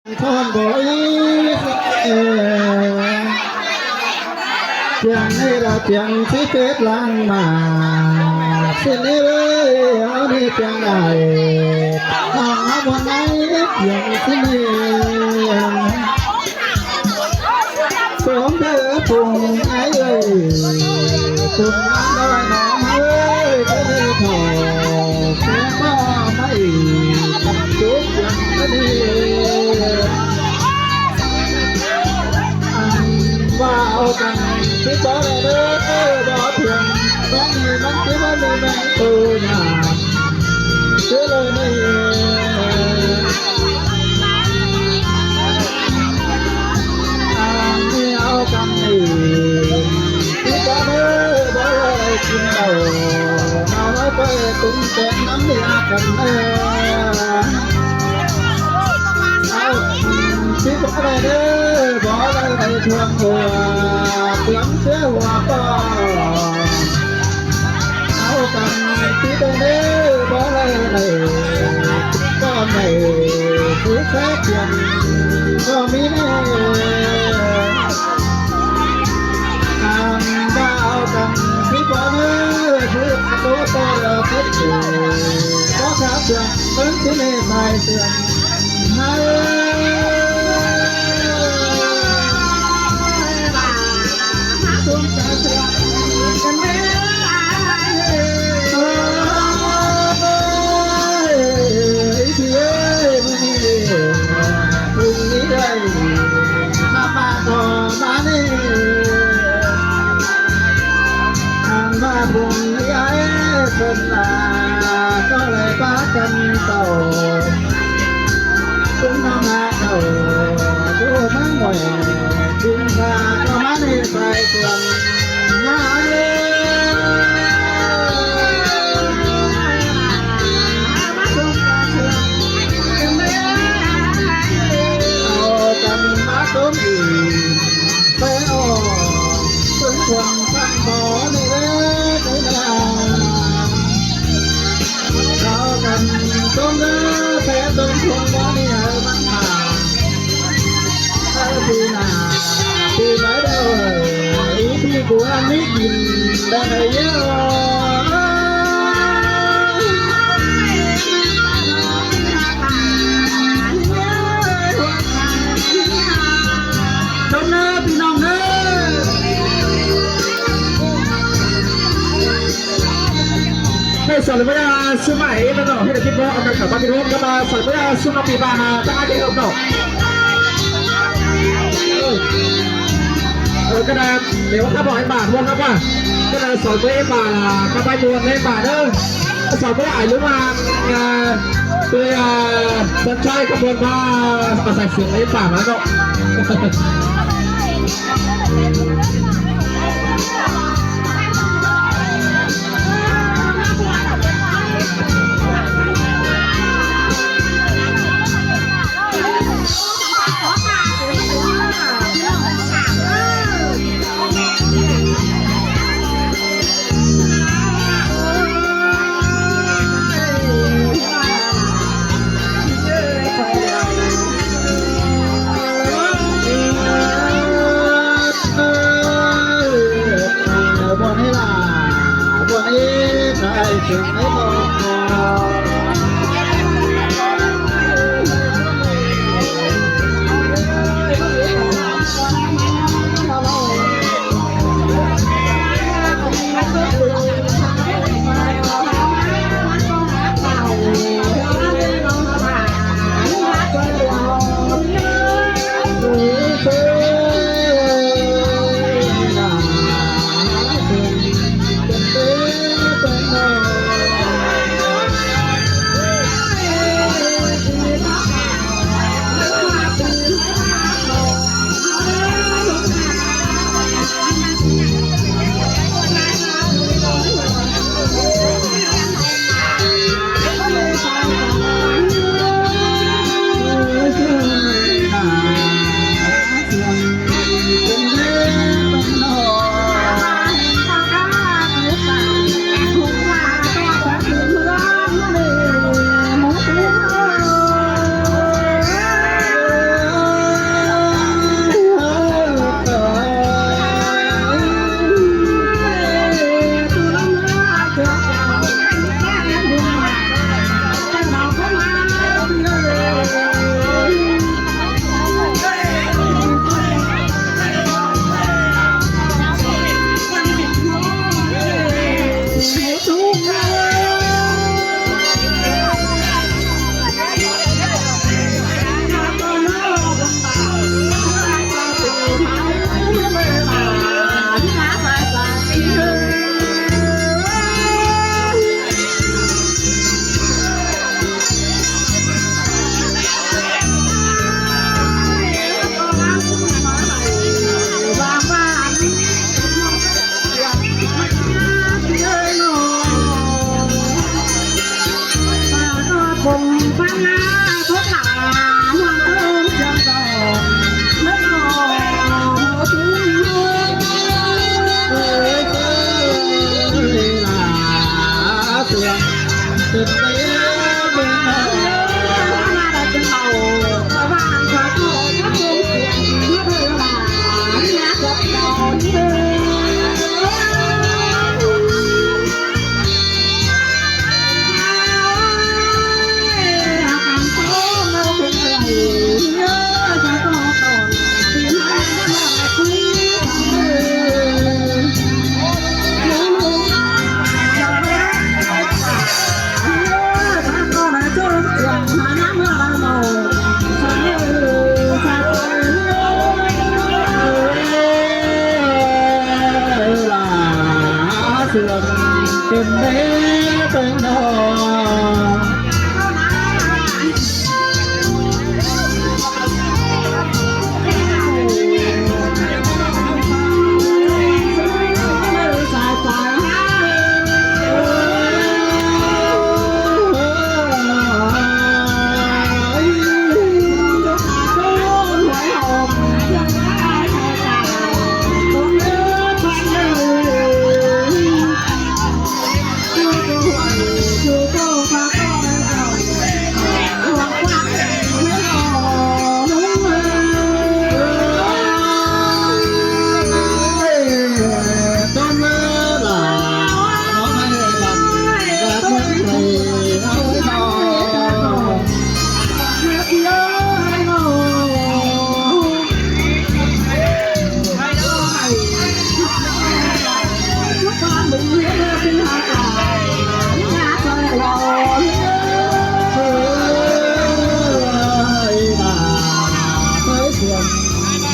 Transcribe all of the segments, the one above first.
ทอนบ่อยเพียงนี้เราเพียงที่เพชรล้างมาสินี้เลยเอาดีเพียงใดห้องเอาวันไหนเพียงที่นี่สมเธอปุ่งไอ้เอ้ยปุ่งน้ำน้อยน้องเอ้ยก็ได้ถอดเสียงพ่อไม่จุกอย่างนี้ว่าเอากันที่ต่อเด้อบ่เพียงแบงนี้มันคิดว่ามีแบงตัวหนาเชื่อเลยไม่เอากันนี่ที่ต่อเด้อบ่ได้กินเอาเอาไปตุ้งแกงน้ำยากันเด้อที่บ่ได้เด้อบ่ได้ไปทวงหัวเสียงเสียหัวก็เอากันที่บ่ได้บ่ได้ก็ไม่ผู้แค่เพียงก็มีแน่บ่เอากันที่บ่ได้คือตัวต่อคิดอยู่ก็ขาดเพียงเหมือนที่ไม่ไม่เสียงให้คนลาก็เลยป้ากันเต่าคุณน้องมาเต่าดูมั่งหน่อยคุณตาก็มาในไฟส่วนมาเอากันมาต้มอีกไปออกจนควงสังบ่อในเรื่องในต้นเนื้อแพ้ต้นชงว่านี่เหรอมันมาปีหน้าปีไหนเด้ออีพี่กูอันนี้กินได้เยอะต้นเนื้อพี่น้องเนื้อให้สอนวิทยาสมัยนั่นเนาะให้เด็กคิดว่าเอาการขับบ้านที่ร่วมก็มาสอนวิทยาสมัยปีบามาตั้งใจเอาเนาะกระดาษเดี๋ยวข้าบอกให้บาทว่าครับว่ากระดาษสอนวิทยาบาข้าไปบวนให้บาทเด้อสอนวิทยาหรือว่าตัวสัญชัยขบวนมาใส่เสียงให้บาทแล้วเนาะถึงไม่บอก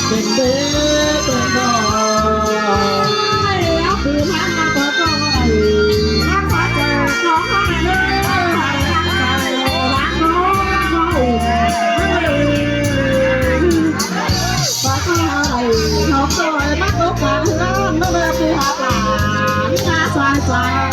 เป็นเด็กเป็นดอกแล้วคือทางมาก็ต้องไอ้รักษาเจอของให้เลยให้รักษารักน้องเขาฝากอะไรเขาคอยมักลุกมาเฮือนเมื่อคือหาปลาหาสายสาย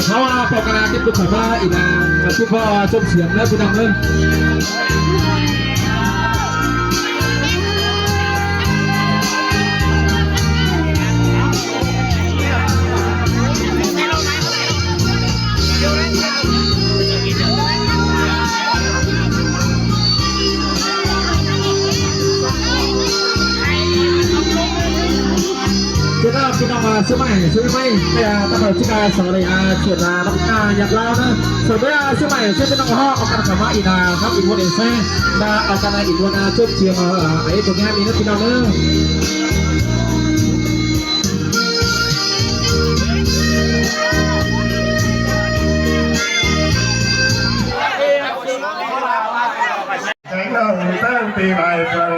เพราะว่าปกติที่ผมว่าอีนางกับทุกพ่อชมเสียงแล้วคุณนำเลยจะพี่น้องมาซื้อใหม่แต่ตลอดที่การสอนเลยเขียนมาต้องอยากเล่านะส่วนเมื่อซื้อใหม่ซื้อเป็นน้องห่อเอาการสามารถอีนาครับอีกวันเองแท้มาเอาการอีกวันช่วยเชียร์ไอ้ตัวนี้มีนักพี่น้องเนอะแข่งน้องตั้งปีใหม่ฟัง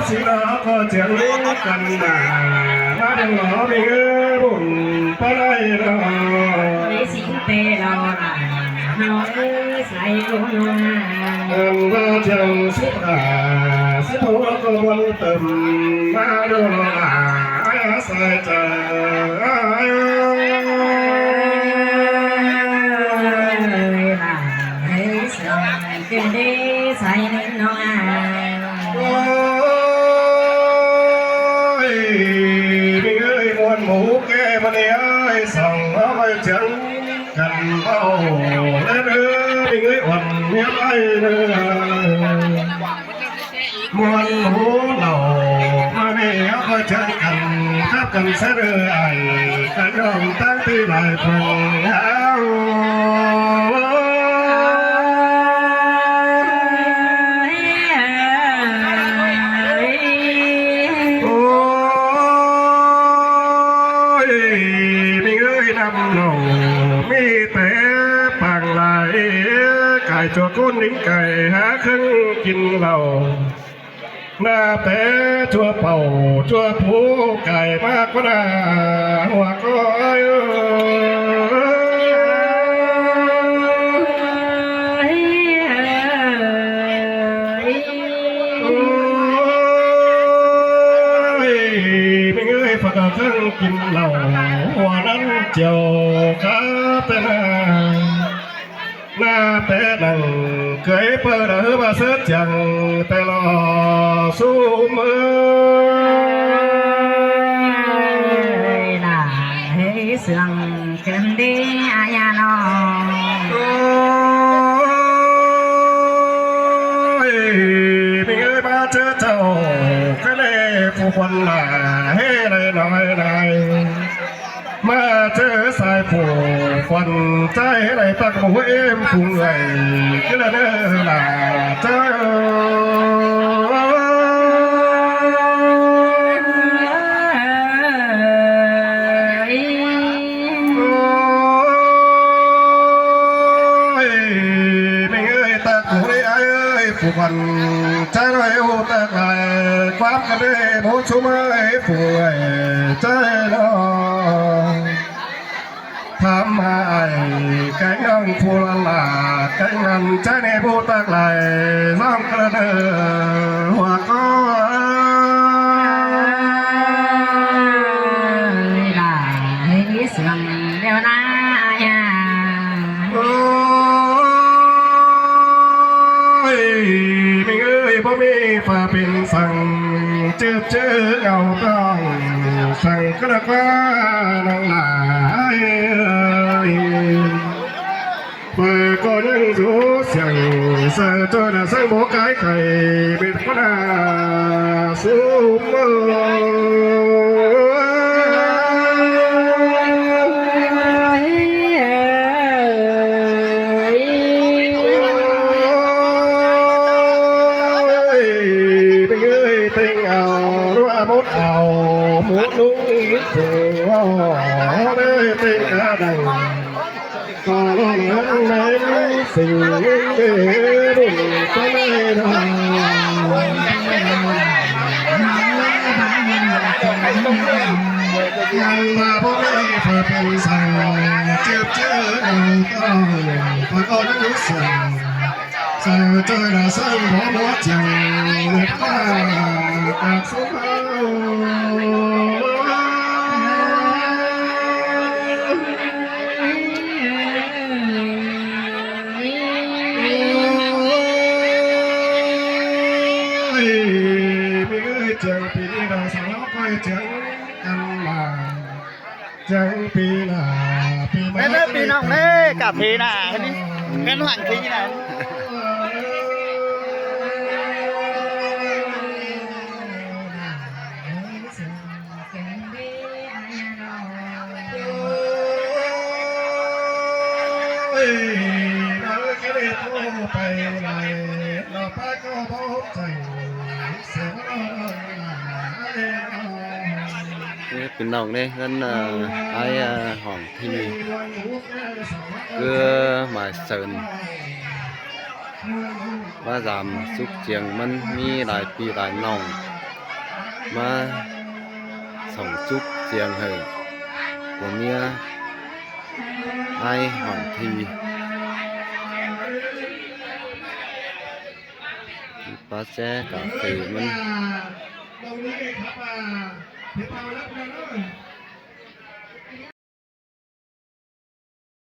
สิล้อก็เถียงรู้กันมาดังหล่อมีเงือบุญปะไรรอในสิงเตรอน้องใส่ลงมาว่าเถียงสิบหัวก็วนเติมมาดูหล่อใส่ใจ มีเอ้ยมวนหมูแก่มาเนี่ยส่องเอาไปจังกันเบาแล้วเด้อมีเอ้ยอ่อนเมียไปเด้อมวนหมูเหล่ามาเนี่ยเอาไปจังกันทับกันเสดไอ้กันร้องตั้งที่หลายพันมีแต่ปางลายไก่จัวก้นลิ้นไก่หาครึ่งกินเหล้าหน้าแต่จัวเป่าจัวผู้ไก่มากกว่าหัวก้อยไม่เงยฝักครึ่งกินเหล้าหัวนั้นเจียวขาเป็นหน้าแต่นังเคยเปิดมาเสียจังแต่รอสู้มือlà hãy sương chân đi à nó มีเอ้ยมาเจอเจ้าก็เลยผู้คนหลาให้เลยหน่อยหน่อยมาเจอสายผู้คนใจอะไรตักหัวเอ็มผู้ใหญ่ก็เลยเดินหลาเจ้าผู้คนใจลอยหัวตะไคร้ความกระเด้โผล่ชุ่มให้ผู้ใหญ่ใจลอยทำให้แก่ยังผู้ละลาแก่ยังใจในผู้ตะไคร้น้องกระเด้หัวก้อย là hãy sương đeo na ya ไม่เอ้ยบ่มีฟ้าเป็นสั่งเจ็บเจอเงาต้องสั่งกระว่าน้องหลายเปิดก็ยังรู้เสียงเสือตัวน่ะสั่งโบกายไข่เป็นคนน่ะสูงมืมดเอาหมูนุ่งผัวได้เป็นอะไรก็ร้องในสิ่งเดิมก็ไม่ได้ยังมาพบไม่เพื่อเป็นสั่งเจ็บเจอเอาต้องพอก็รู้สึกเจอเจอแล้วสั่งหัวใจเล็บตาจากสุขจังปีเราสาวไปจังกันมาจังปีหน้าปีใหม่ Nênปีน้องเน่กับพีน่ะนี่เงินหวังทีน่ะเราแค่ได้โทรไปไหนเราป้าก็พบใจเสียงเป็นน้องđây nên ai hỏi thì cứ mà sơn và giảm xúc chiềng mình mi lại pi lại nòng mà sống xúc chiềng hở của mía ai hỏi thì ba xe cà phê mình